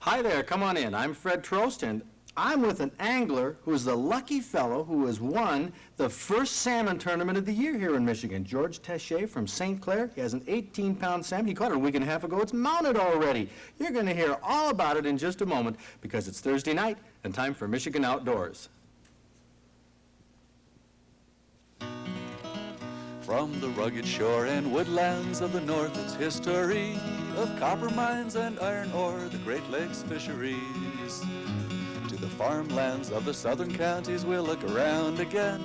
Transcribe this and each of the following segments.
Hi there, come on in. I'm Fred Trost, and I'm with an angler who's the lucky fellow who has won the first salmon tournament of the year here in Michigan. George Teche from St. Clair. He has an 18-pound salmon. He caught it a week and a half ago. It's mounted already. You're going to hear all about it in just a moment because it's Thursday night and time for Michigan Outdoors. From the rugged shore and woodlands of the north, its history of copper mines and iron ore, the Great Lakes fisheries. To the farmlands of the southern counties, we'll look around again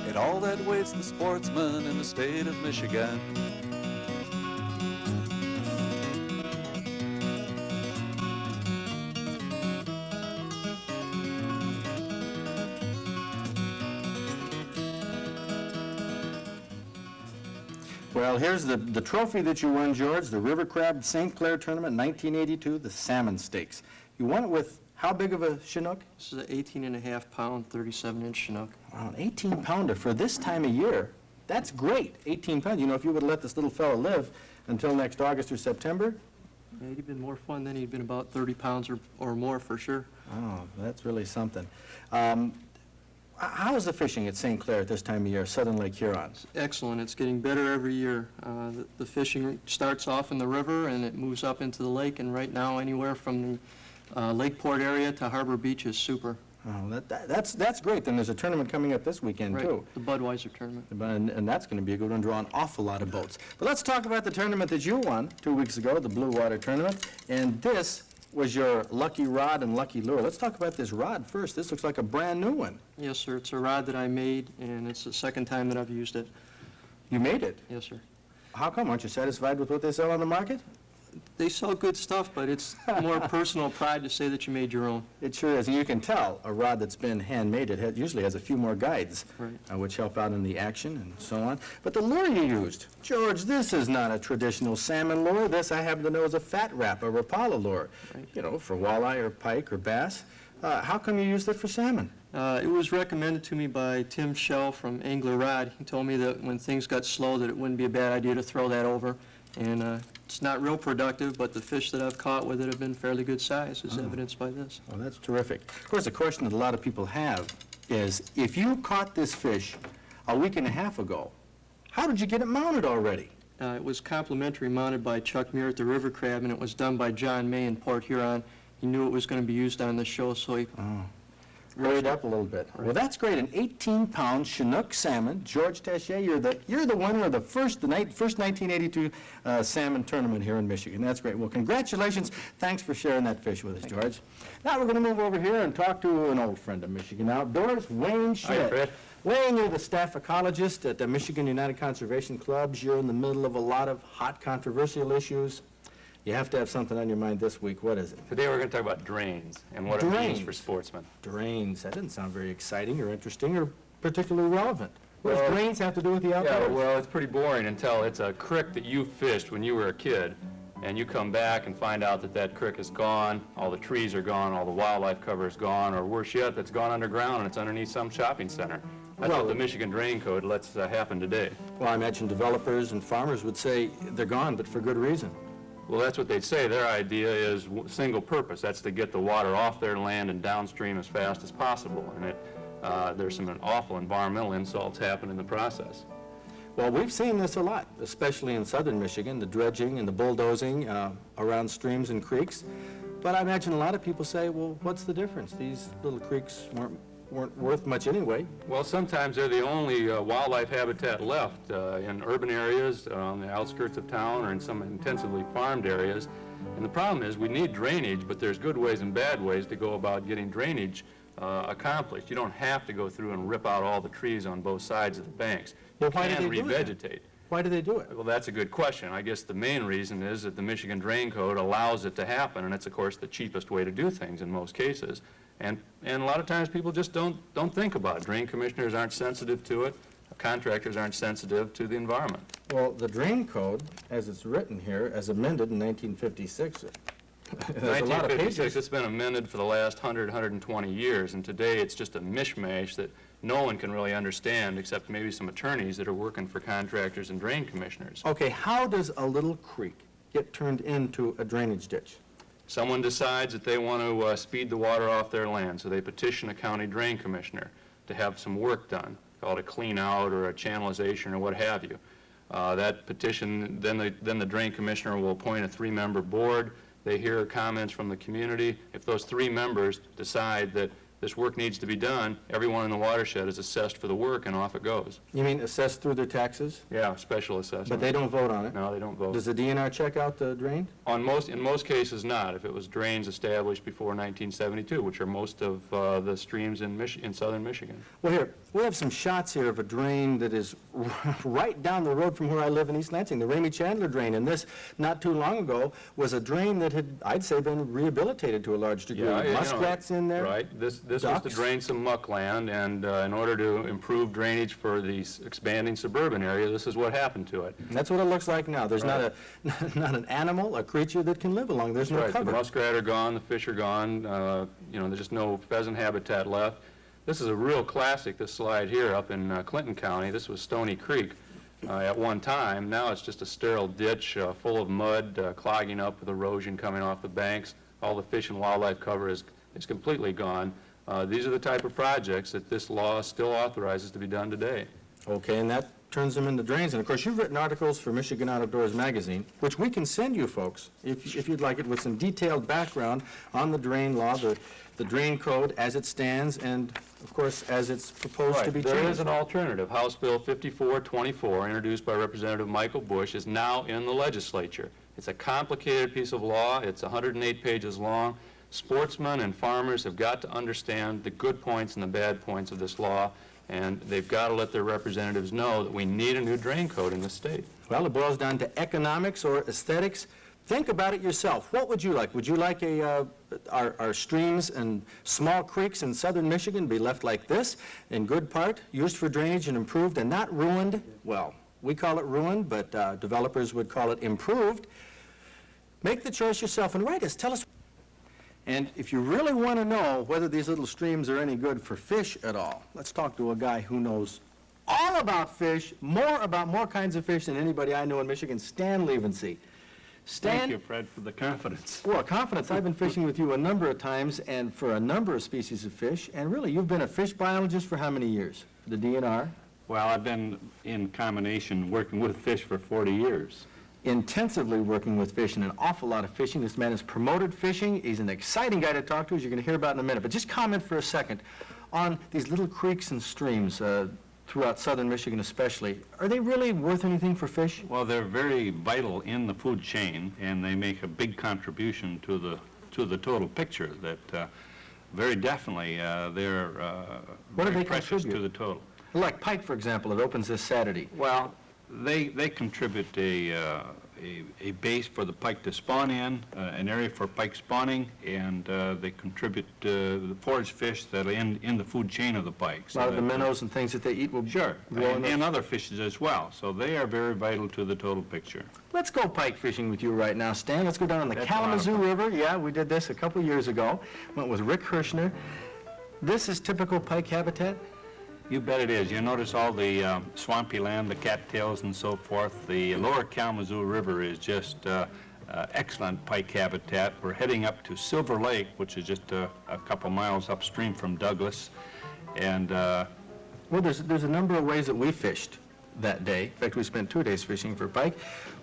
at all that waits the sportsman in the state of Michigan. Well, here's the trophy that you won, George, the River Crab St. Clair Tournament, 1982, the Salmon Stakes. You won it with how big of a Chinook? This is an 18.5-pound, 37-inch Chinook. Wow, an 18-pounder for this time of year. That's great, 18 pounds. You know, if you would have let this little fellow live until next August or September. Yeah, he'd have been more fun then. He'd been about 30 pounds or more for sure. Oh, that's really something. How is the fishing at St. Clair at this time of year, Southern Lake Huron? It's excellent. It's getting better every year. The fishing starts off in the river and it moves up into the lake, and right now anywhere from the Lakeport area to Harbor Beach is super. Oh, that's great. Then there's a tournament coming up this weekend, Right, too. the Budweiser tournament. And that's going to be a good one, draw an awful lot of boats. But let's talk about the tournament that you won 2 weeks ago, the Blue Water Tournament. And this was your lucky rod and lucky lure. Let's talk about this rod first. This looks like a brand new one. Yes, sir. It's a rod that I made, and it's the second time that I've used it. You made it? Yes, sir. How come? Aren't you satisfied with what they sell on the market? They sell good stuff, but it's more personal pride to say that you made your own. It sure is. And you can tell a rod that's been handmade, it usually has a few more guides, Right. which help out in the action and so on. But the lure you used, George, this is not a traditional salmon lure. This, I happen to know, is a fat wrap, a Rapala lure, Right. you know, for walleye or pike or bass. How come you used it for salmon? It was recommended to me by Tim Schell from Angler Rod. He told me that when things got slow that it wouldn't be a bad idea to throw that over. And it's not real productive, but the fish that I've caught with it have been fairly good size, as evidenced by this. Well, that's terrific. Of course, the question that a lot of people have is, if you caught this fish a week and a half ago, how did you get it mounted already? It was complimentary mounted by Chuck Muir at the River Crab, and it was done by John May in Port Huron. He knew it was going to be used on the show, so he Hurried up a little bit. Right. Well, that's great. An 18-pound Chinook salmon. George Teche, you're the winner of the first 1982 salmon tournament here in Michigan. That's great. Well, congratulations. Thanks for sharing that fish with us, George. Now we're going to move over here and talk to an old friend of Michigan Outdoors, Wayne Schmit. Hi, Fred. Wayne, you're the staff ecologist at the Michigan United Conservation Clubs. You're in the middle of a lot of hot, controversial issues. You have to have something on your mind this week. What is it? Today we're going to talk about drains and what it means for sportsmen. Drains. That doesn't sound very exciting or interesting or particularly relevant. What Well, does drains have to do with the outdoors? Yeah, well, it's pretty boring until it's a creek that you fished when you were a kid, and you come back and find out that that creek is gone, all the trees are gone, all the wildlife cover is gone, or worse yet, that's gone underground and it's underneath some shopping center. That's Well, what the Michigan Drain Code lets happen today. Well, I imagine developers and farmers would say they're gone, but for good reason. Well, that's what they'd say. Their idea is single purpose. That's to get the water off their land and downstream as fast as possible. And there's some awful environmental insults happen in the process. Well, we've seen this a lot, especially in southern Michigan, the dredging and the bulldozing around streams and creeks. But I imagine a lot of people say, well, what's the difference? These little creeks weren't worth much anyway. Well, sometimes they're the only wildlife habitat left in urban areas, on the outskirts of town, or in some intensively farmed areas. And the problem is we need drainage, but there's good ways and bad ways to go about getting drainage accomplished. You don't have to go through and rip out all the trees on both sides of the banks. Well, You why do can they do that? revegetate. Why do they do it? Well, that's a good question. I guess the main reason is that the Michigan Drain Code allows it to happen, and it's, of course, the cheapest way to do things in most cases. And a lot of times people just don't think about it. Drain commissioners aren't sensitive to it. Contractors aren't sensitive to the environment. Well, the Drain Code, as it's written here, as amended in 1956, there's a lot of 1956, pages. it's been amended for the last 120 years, and today it's just a mishmash that no one can really understand except maybe some attorneys that are working for contractors and drain commissioners. Okay, how does a little creek get turned into a drainage ditch? Someone decides that they want to speed the water off their land, so they petition a county drain commissioner to have some work done, called a clean out or a channelization or what have you. That petition, then the drain commissioner will appoint a 3-member board. They hear comments from the community. If those 3 members decide that this work needs to be done, everyone in the watershed is assessed for the work, and off it goes. You mean assessed through their taxes? Yeah, special assessment. But they don't vote on it? No, they don't vote. Does the DNR check out the drain? In most cases, not. If it was drains established before 1972, which are most of the streams in southern Michigan. Well, here, we have some shots here of a drain that is right down the road from where I live in East Lansing, the Raimi Chandler drain. And this, not too long ago, was a drain that had, I'd say, been rehabilitated to a large degree. Muskrats in there. Right. This was to drain some muck land, and in order to improve drainage for the expanding suburban area, this is what happened to it. And that's what it looks like now. There's not an animal, a creature that can live along. There's no cover. The muskrat are gone, the fish are gone, there's just no pheasant habitat left. This is a real classic, this slide here up in Clinton County. This was Stony Creek at one time. Now it's just a sterile ditch full of mud, clogging up with erosion coming off the banks. All the fish and wildlife cover is completely gone. These are the type of projects that this law still authorizes to be done today. Okay, and that turns them into drains. And of course, you've written articles for Michigan Out of Doors magazine, which we can send you folks, if you'd like it, with some detailed background on the drain law, the drain code as it stands, and of course, as it's proposed to be changed. There is an alternative. House Bill 5424, introduced by Representative Michael Bush, is now in the legislature. It's a complicated piece of law. It's 108 pages long. Sportsmen and farmers have got to understand the good points and the bad points of this law, and they've got to let their representatives know that we need a new drain code in the state. Well, it boils down to economics or aesthetics. Think about it yourself. What would you like? Would you like our streams and small creeks in southern Michigan be left like this, in good part, used for drainage and improved and not ruined? Well, we call it ruined, but developers would call it improved. Make the choice yourself and write us. Tell us. And if you really want to know whether these little streams are any good for fish at all, let's talk to a guy who knows all about fish, more kinds of fish than anybody I know in Michigan, Stan Lievense. Stan? Thank you, Fred, for the confidence. Well, confidence. I've been fishing with you a number of times and for a number of species of fish. And really, you've been a fish biologist for how many years? The DNR? Well, I've been in combination working with fish for 40 years. Intensively working with fish and an awful lot of fishing. This man has promoted fishing. He's an exciting guy to talk to, as you're going to hear about in a minute. But just comment for a second on these little creeks and streams throughout southern Michigan especially. Are they really worth anything for fish? Well, they're very vital in the food chain, and they make a big contribution to the total picture. That very definitely they're What do very they precious contribute? to the total. Like Pike, for example, it opens this Saturday. Well, they contribute a base for the pike to spawn in, an area for pike spawning, and they contribute the forage fish that are in the food chain of the pike. A lot of the minnows and things that they eat will Sure, grow in and other fishes as well. So they are very vital to the total picture. Let's go pike fishing with you right now, Stan. Let's go down on the That's a lot of Kalamazoo fun. River. Yeah, we did this a couple years ago. Went with Rick Hirschner. This is typical pike habitat. You bet it is. You notice all the swampy land, the cattails and so forth. The lower Kalamazoo River is just excellent pike habitat. We're heading up to Silver Lake, which is just a couple miles upstream from Douglas. And Well, there's a number of ways that we fished that day. In fact, we spent 2 days fishing for pike.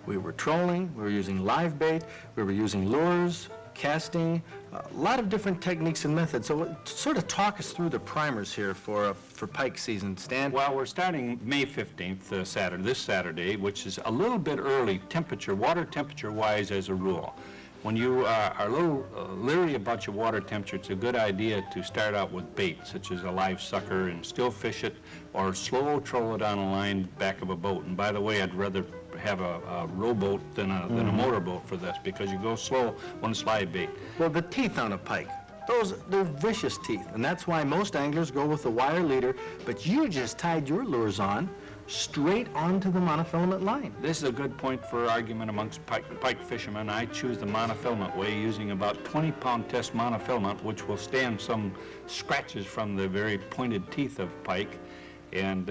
We were trolling, we were using live bait, we were using lures, casting, a lot of different techniques and methods. So sort of talk us through the primers here for pike season, Stan. well, we're starting May 15th, this Saturday, which is a little bit early water temperature-wise as a rule. When you are a little leery about your water temperature, it's a good idea to start out with bait, such as a live sucker, and still fish it, or slow troll it on a line back of a boat. And by the way, I'd rather have a rowboat than a motorboat for this, because you go slow when it's live bait. Well, the teeth on a pike, they're vicious teeth, and that's why most anglers go with the wire leader, but you just tied your lures on straight onto the monofilament line. This is a good point for argument amongst pike fishermen. I choose the monofilament way, using about 20-pound test monofilament, which will stand some scratches from the very pointed teeth of pike. And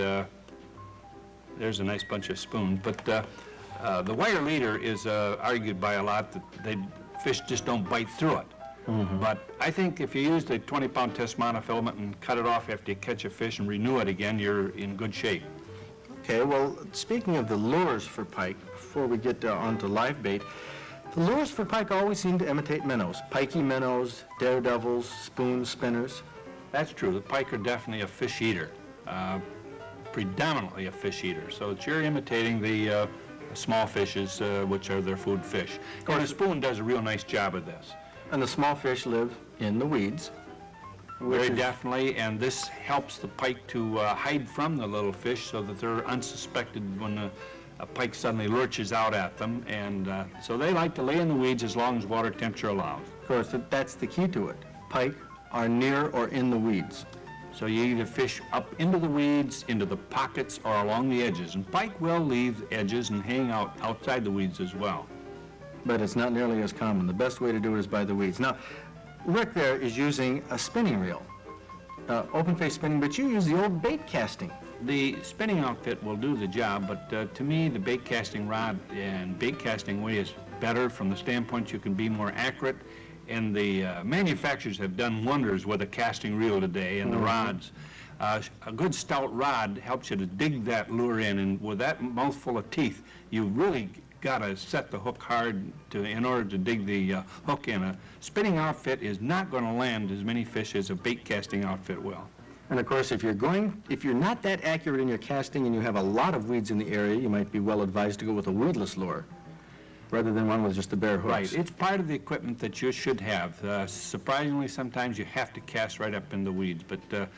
there's a nice bunch of spoons. But the wire leader is argued by a lot that fish just don't bite through it. But I think if you use the 20-pound test monofilament and cut it off after you catch a fish and renew it again, you're in good shape. Okay, well, speaking of the lures for pike, before we get onto live bait, the lures for pike always seem to imitate minnows. Pikey minnows, daredevils, spoon spinners. That's true. The pike are definitely a fish eater, predominantly a fish eater. So it's you're imitating the small fishes, which are their food fish. And the spoon does a real nice job of this. And the small fish live in the weeds. Very definitely, and this helps the pike to hide from the little fish so that they're unsuspected when a pike suddenly lurches out at them. And so they like to lay in the weeds as long as water temperature allows. Of course, that's the key to it. Pike are near or in the weeds. So you either fish up into the weeds, into the pockets, or along the edges. And pike will leave edges and hang out outside the weeds as well. But it's not nearly as common. The best way to do it is by the weeds. Now, Rick there is using a spinning reel, open face spinning, but you use the old bait casting. The spinning outfit will do the job, but to me, the bait casting rod and bait casting way is better from the standpoint you can be more accurate. And the manufacturers have done wonders with a casting reel today and the rods. A good stout rod helps you to dig that lure in, and with that mouthful of teeth, you really got to set the hook hard in order to dig the hook in. A spinning outfit is not going to land as many fish as a bait casting outfit will. And of course, if you're not that accurate in your casting and you have a lot of weeds in the area, you might be well advised to go with a weedless lure rather than one with just the bare hooks. Right, it's part of the equipment that you should have. Surprisingly, sometimes you have to cast right up in the weeds, but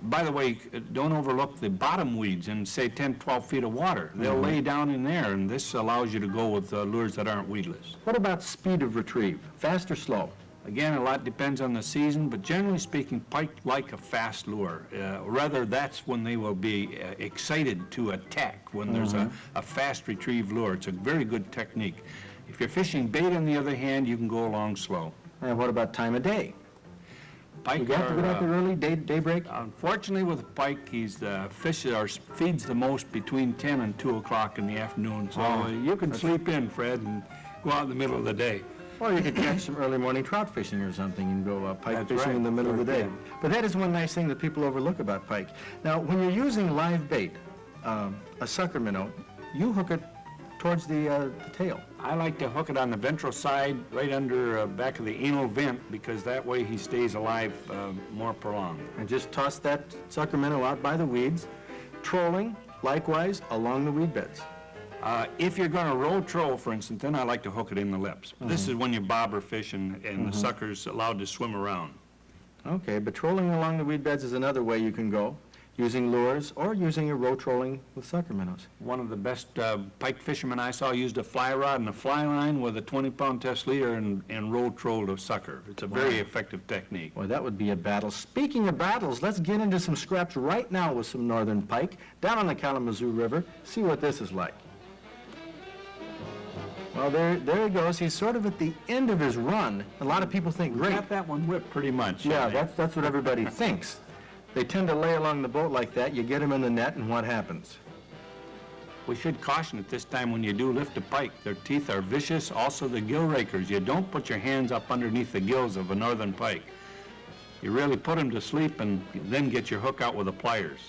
by the way, don't overlook the bottom weeds in, say, 10, 12 feet of water. They'll lay down in there, and this allows you to go with lures that aren't weedless. What about speed of retrieve? Fast or slow? Again, a lot depends on the season, but generally speaking, pike like a fast lure. Rather, that's when they will be excited to attack, when there's a fast retrieve lure. It's a very good technique. If you're fishing bait, on the other hand, you can go along slow. And what about time of day? Pike You have to get out there early, daybreak? Unfortunately, with pike, he's the fish or feeds the most between 10 and 2 o'clock in the afternoon. So you can sleep in, Fred, and go out in the middle of the day. Or you could catch some early morning trout fishing or something and go pike That's fishing right. in the middle of the day. Sure can. But that is one nice thing that people overlook about pike. Now, when you're using live bait, a sucker minnow, you hook it towards the tail. I like to hook it on the ventral side, right under back of the anal vent, because that way he stays alive more prolonged. And just toss that sucker minnow out by the weeds. Trolling, likewise, along the weed beds. If you're going to roll troll, for instance, then I like to hook it in the lips. This is when you bobber fish and the sucker's allowed to swim around. Okay, but trolling along the weed beds is another way you can go, using lures or using a row trolling with sucker minnows. One of the best pike fishermen I saw used a fly rod and a fly line with a 20-pound test leader and roll trolled a sucker. It's a very effective technique. Boy, that would be a battle. Speaking of battles, let's get into some scraps right now with some northern pike down on the Kalamazoo River. See what this is like. Well, there he goes. He's sort of at the end of his run. A lot of people think, great. Got that one whipped pretty much. Yeah, that's what everybody thinks. They tend to lay along the boat like that. You get them in the net, and what happens? We should caution at this time when you do lift a pike. Their teeth are vicious, also the gill rakers. You don't put your hands up underneath the gills of a northern pike. You really put them to sleep and then get your hook out with the pliers.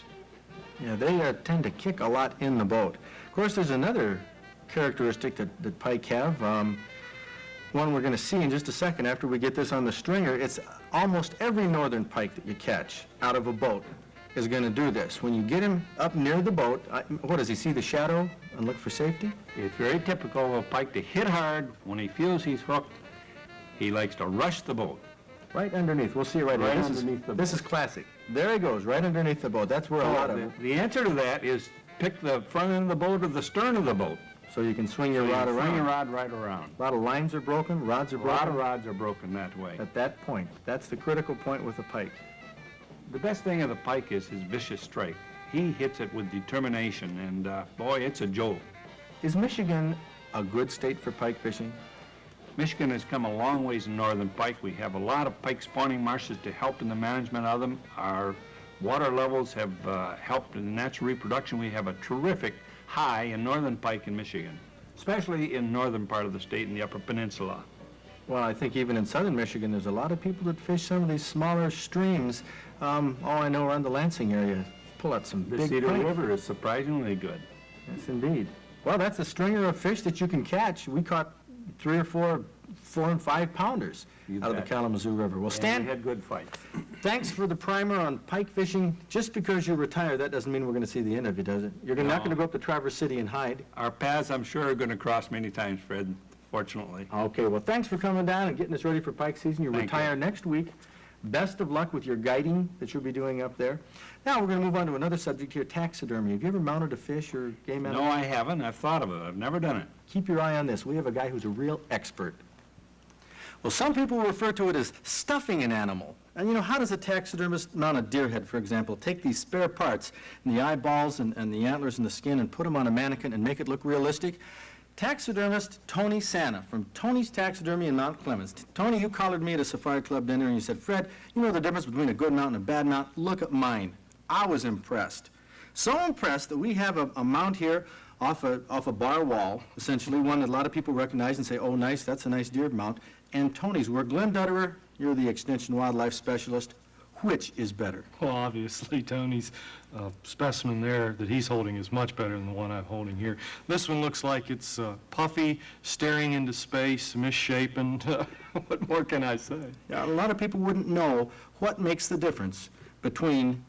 Yeah, they tend to kick a lot in the boat. Of course, there's another characteristic that pike have, one we're going to see in just a second after we get this on the stringer. It's almost every northern pike that you catch out of a boat is going to do this. When you get him up near the boat, what does he see the shadow and look for safety? It's very typical of a pike to hit hard. When he feels he's hooked, he likes to rush the boat. Right underneath. We'll see it right Right here. underneath the This is classic. There he goes, right underneath the boat. That's where a lot of The answer to that is pick the front end of the boat or the stern of the boat. so you can swing your So you rod swing around. your rod right around. A lot of lines are broken, rods are A lot broken. of rods are broken that way. At that point, that's the critical point with the pike. The best thing of the pike is his vicious strike. He hits it with determination, and boy, it's a jolt. Is Michigan a good state for pike fishing? Michigan has come a long ways in northern pike. We have a lot of pike spawning marshes to help in the management of them. Our water levels have helped in the natural reproduction. We have a terrific high in northern pike in Michigan, especially in northern part of the state in the Upper Peninsula. Well, I think even in southern Michigan, there's a lot of people that fish some of these smaller streams. I know around the Lansing area, pull out some The big Cedar pike. River is surprisingly good. Yes, indeed. Well, that's a stringer of fish that you can catch. We caught 3 or 4 and 5 pounders You out of the bet. Kalamazoo River. Well, And Stan, we had good fights. thanks for the primer on pike fishing. Just because you retire, that doesn't mean we're going to see the end of you, does it? You're not No. going to go up to Traverse City and hide. Our paths, I'm sure, are going to cross many times, Fred, fortunately. Okay, well, thanks for coming down and getting us ready for pike season. You Thank retire next week. Best of luck with your guiding that you'll be doing up there. Now, we're going to move on to another subject here, taxidermy. Have you ever mounted a fish or game animal? No, I haven't. I've thought of it. I've never done it. Keep your eye on this. We have a guy who's a real expert. Well, some people refer to it as stuffing an animal. And you know, how does a taxidermist mount a deer head, for example? Take these spare parts, and the eyeballs and the antlers and the skin, and put them on a mannequin and make it look realistic? Taxidermist Tony Santa from Tony's Taxidermy in Mount Clemens. Tony, you collared me at a Safari Club dinner and you said, Fred, you know the difference between a good mount and a bad mount? Look at mine. I was impressed. So impressed that we have a mount here off a bar wall, essentially, one that a lot of people recognize and say, oh, nice, that's a nice deer mount. And Tony's work. Glenn Dutterer, you're the Extension Wildlife Specialist. Which is better? Well, obviously, Tony's specimen there that he's holding is much better than the one I'm holding here. This one looks like it's puffy, staring into space, misshapen. What more can I say? Yeah, a lot of people wouldn't know what makes the difference between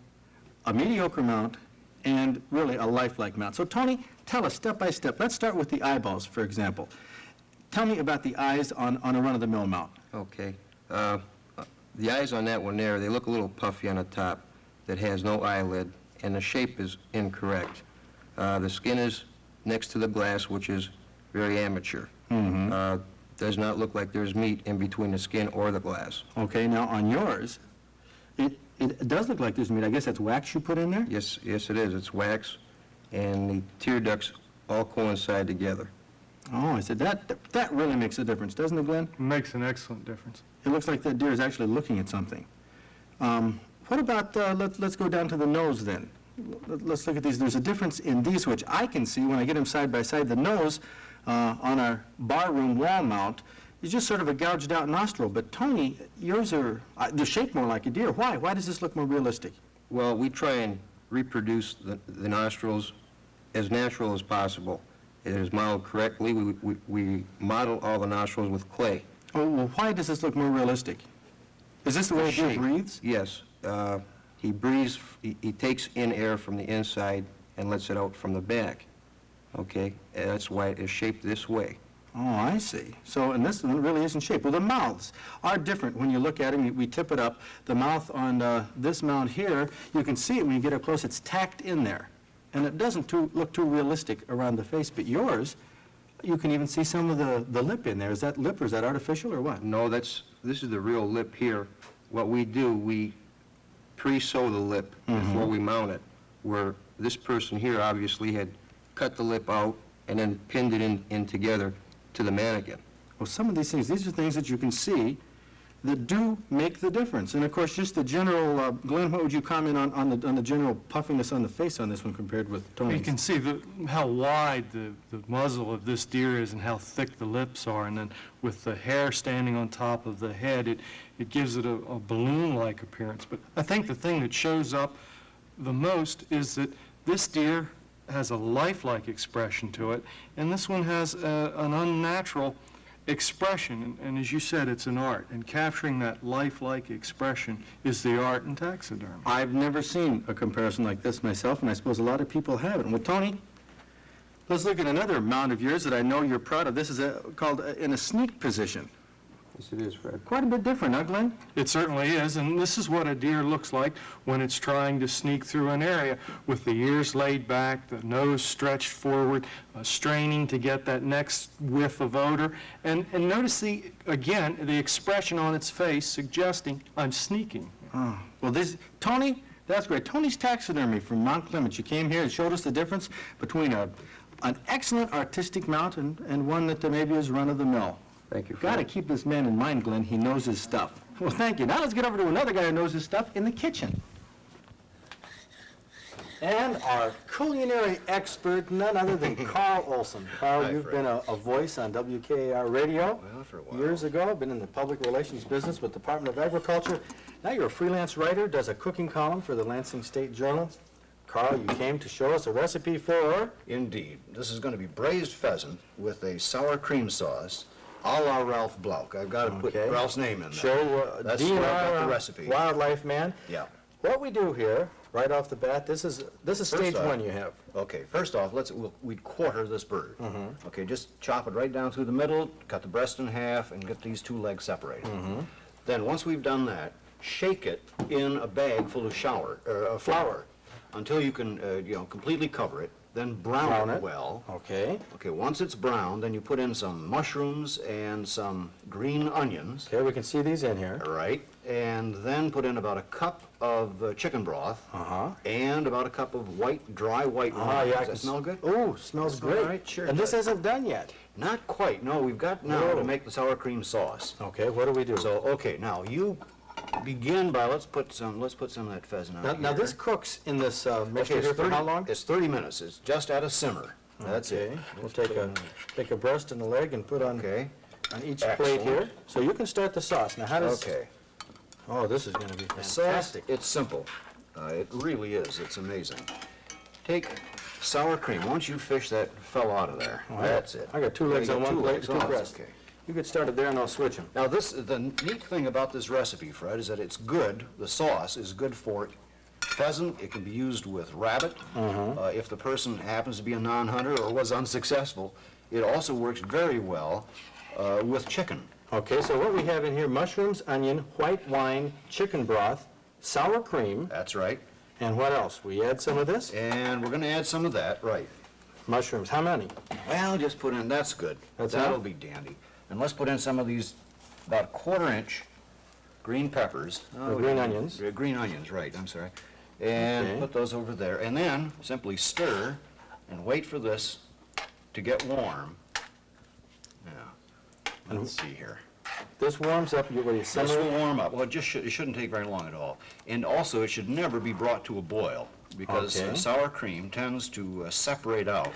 a mediocre mount and really a lifelike mount. So, Tony, tell us step by step. Let's start with the eyeballs, for example. Tell me about the eyes on a run-of-the-mill mount. Okay. The eyes on that one there, they look a little puffy on the top that has no eyelid, and the shape is incorrect. The skin is next to the glass, which is very amateur. Does not look like there's meat in between the skin or the glass. Okay, now on yours, it does look like there's meat. I guess that's wax you put in there? Yes, it is. It's wax, and the tear ducts all coincide together. Oh, I said, that really makes a difference, doesn't it, Glenn? Makes an excellent difference. It looks like that deer is actually looking at something. What about, let's go down to the nose then. Let's look at these. There's a difference in these, which I can see when I get them side by side. The nose on our barroom wall mount is just sort of a gouged out nostril. But Tony, yours are, they're shaped more like a deer. Why? Why does this look more realistic? Well, we try and reproduce the nostrils as natural as possible. It is modeled correctly. We model all the nostrils with clay. Oh, well, why does this look more realistic? Is this the way a deer Shape. breathes? Yes. He breathes, he takes in air from the inside and lets it out from the back. Okay? And that's why it is shaped this way. Oh, I see. So, and this one really isn't shaped. Well, the mouths are different when you look at them. We tip it up. The mouth on this mount here, you can see it when you get up close. It's tacked in there. And it doesn't look too realistic around the face. But yours, you can even see some of the lip in there. Is that lip or is that artificial or what? No, this is the real lip here. What we do, we pre-sew the lip before we mount it, where this person here obviously had cut the lip out and then pinned it in together to the mannequin. Well, some of these are things that you can see that do make the difference. And of course, just the general, Glenn, what would you comment on the general puffiness on the face on this one compared with Tony's? You can see how wide the muzzle of this deer is and how thick the lips are, and then with the hair standing on top of the head, it gives it a balloon-like appearance. But I think the thing that shows up the most is that this deer has a lifelike expression to it, and this one has an unnatural expression, and as you said, it's an art, and capturing that lifelike expression is the art in taxidermy. I've never seen a comparison like this myself, and I suppose a lot of people haven't. Well, Tony, let's look at another mount of yours that I know you're proud of. This is called in a sneak position. Yes, it is, Fred. Quite a bit different, huh, Glenn? It certainly is, and this is what a deer looks like when it's trying to sneak through an area, with the ears laid back, the nose stretched forward, straining to get that next whiff of odor. And notice, again, the expression on its face suggesting, I'm sneaking. Oh, well, Tony, that's great. Tony's Taxidermy from Mount Clemens. You came here and showed us the difference between an excellent artistic mount and one that maybe is run-of-the-mill. Thank you, Fred. Got to keep this man in mind, Glenn. He knows his stuff. Well, thank you. Now let's get over to another guy who knows his stuff in the kitchen. And our culinary expert, none other than Carl Olson. Carl, Hi, you've Fred. been a voice on WKAR radio Well, for a while. years ago, been in the public relations business with Department of Agriculture. Now you're a freelance writer, does a cooking column for the Lansing State Journal. Carl, you came to show us a recipe for... Indeed. This is going to be braised pheasant with a sour cream sauce, a la Ralph Blouck. I've got to put Okay. Ralph's name in there. Show That's where I got the recipe. Wildlife Man. Yeah. What we do here, right off the bat, this is stage off- one you have. Okay, first off, we'd quarter this bird. Mm-hmm. Okay, just chop it right down through the middle, cut the breast in half, and get these two legs separated. Mm-hmm. Then, once we've done that, shake it in a bag full of flour until you can, completely cover it. Then brown it well. Okay. Okay, once it's brown, then you put in some mushrooms and some green onions. Okay, we can see these in here. All right, and then put in about a cup of chicken broth and about a cup of dry white wine. Yeah, I Does can that smell good? Oh, smells Smell great. all right? Sure And this does. isn't done yet. Not quite, no, we've got now Oh. to make the sour cream sauce. Okay, what do we do? So, okay, now you begin by, let's put some of that pheasant out Now here. this cooks in this mixture Okay, here for how long? It's 30 minutes, it's just at a simmer. That's it. Okay, we'll take a breast and a leg and put on Okay, each plate Excellent. here. So you can start the sauce. Now how does... okay. Oh, this is gonna be The sauce, fantastic. it's simple. It really is, it's amazing. Take sour cream, once you fish that fellow out of there, that's it. I got two legs You on got one two plate, legs. two Oh, that's breasts. okay. You get started there and I'll switch them. Now the neat thing about this recipe, Fred, is that it's good, the sauce is good for pheasant, it can be used with rabbit. If the person happens to be a non-hunter or was unsuccessful, it also works very well with chicken. Okay, so what we have in here, mushrooms, onion, white wine, chicken broth, sour cream, That's right. and what else? We add some of this? And we're gonna add some of that, right. Mushrooms, how many? Well, just put in, that's good. That's That'll enough? be dandy. And let's put in some of these about quarter-inch green peppers. green onions. Green onions, right, I'm sorry. And Okay. put those over there. And then simply stir and wait for this to get warm. Yeah. Let's see here. This warms up, what do you This simmer will it? warm up. Well, it shouldn't take very long at all. And also, it should never be brought to a boil because Okay. sour cream tends to separate out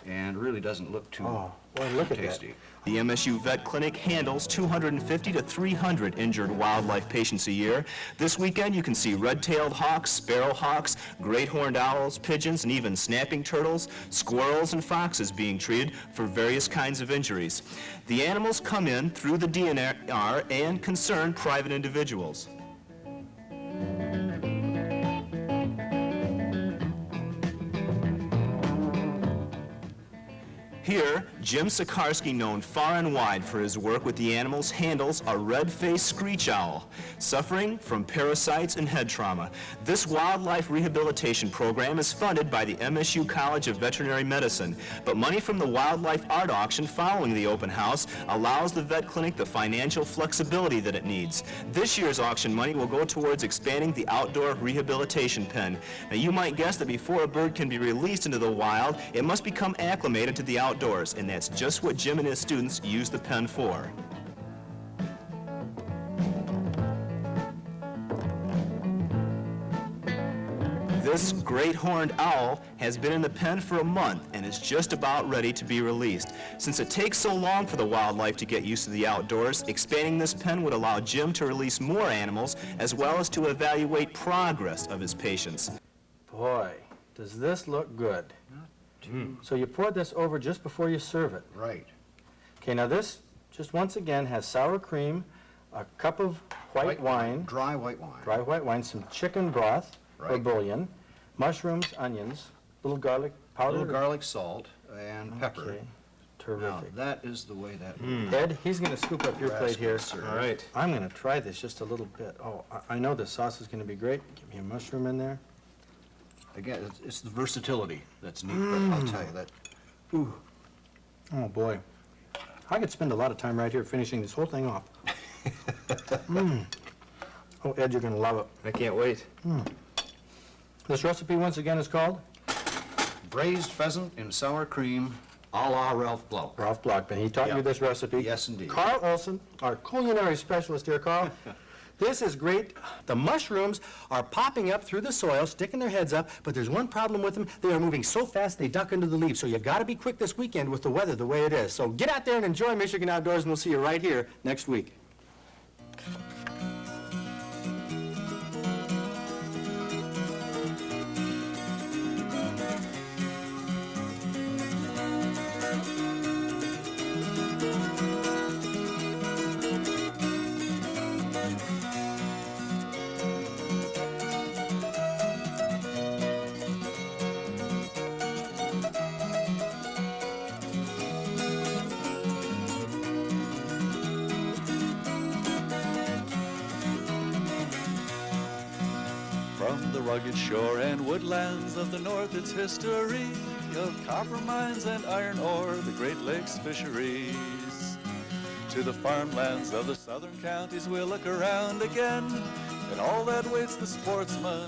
and really doesn't look too Oh, boy, look at that. tasty. The MSU Vet Clinic handles 250 to 300 injured wildlife patients a year. This weekend, you can see red-tailed hawks, sparrowhawks, great horned owls, pigeons, and even snapping turtles, squirrels, and foxes being treated for various kinds of injuries. The animals come in through the DNR and concern private individuals. Here, Jim Sikarsky, known far and wide for his work with the animals, handles a red-faced screech owl suffering from parasites and head trauma. This wildlife rehabilitation program is funded by the MSU College of Veterinary Medicine, but money from the wildlife art auction following the open house allows the vet clinic the financial flexibility that it needs. This year's auction money will go towards expanding the outdoor rehabilitation pen. Now, you might guess that before a bird can be released into the wild, it must become acclimated to the outdoors, and that's just what Jim and his students use the pen for. This great horned owl has been in the pen for a month and is just about ready to be released. Since it takes so long for the wildlife to get used to the outdoors, expanding this pen would allow Jim to release more animals as well as to evaluate progress of his patients. Boy, does this look good. So you pour this over just before you serve it. Right. Okay, now this, just once again, has sour cream, a cup of white wine, Dry white wine. dry white wine, some chicken broth or Right. bouillon, mushrooms, onions, little garlic powder. Little garlic, salt, and pepper. Okay, Now, terrific. that is the way that Ed, he's going to scoop up your plate here. All right. I'm going to try this just a little bit. Oh, I know the sauce is going to be great. Give me a mushroom in there. Again, it's the versatility that's neat, but I'll tell you that. Oh, boy. I could spend a lot of time right here finishing this whole thing off. Oh, Ed, you're going to love it. I can't wait. This recipe, once again, is called? Braised pheasant in sour cream, a la Ralph Blouck. Ralph Blockman. He taught you Yeah. this recipe. Yes, indeed. Carl Olson, our culinary specialist here, Carl. This is great. The mushrooms are popping up through the soil, sticking their heads up, but there's one problem with them. They are moving so fast they duck into the leaves, so you got to be quick this weekend with the weather the way it is. So get out there and enjoy Michigan Outdoors, and we'll see you right here next week. From the rugged shore and woodlands of the north, its history of copper mines and iron ore, the Great Lakes fisheries. To the farmlands of the southern counties we'll look around again, and all that waits the sportsman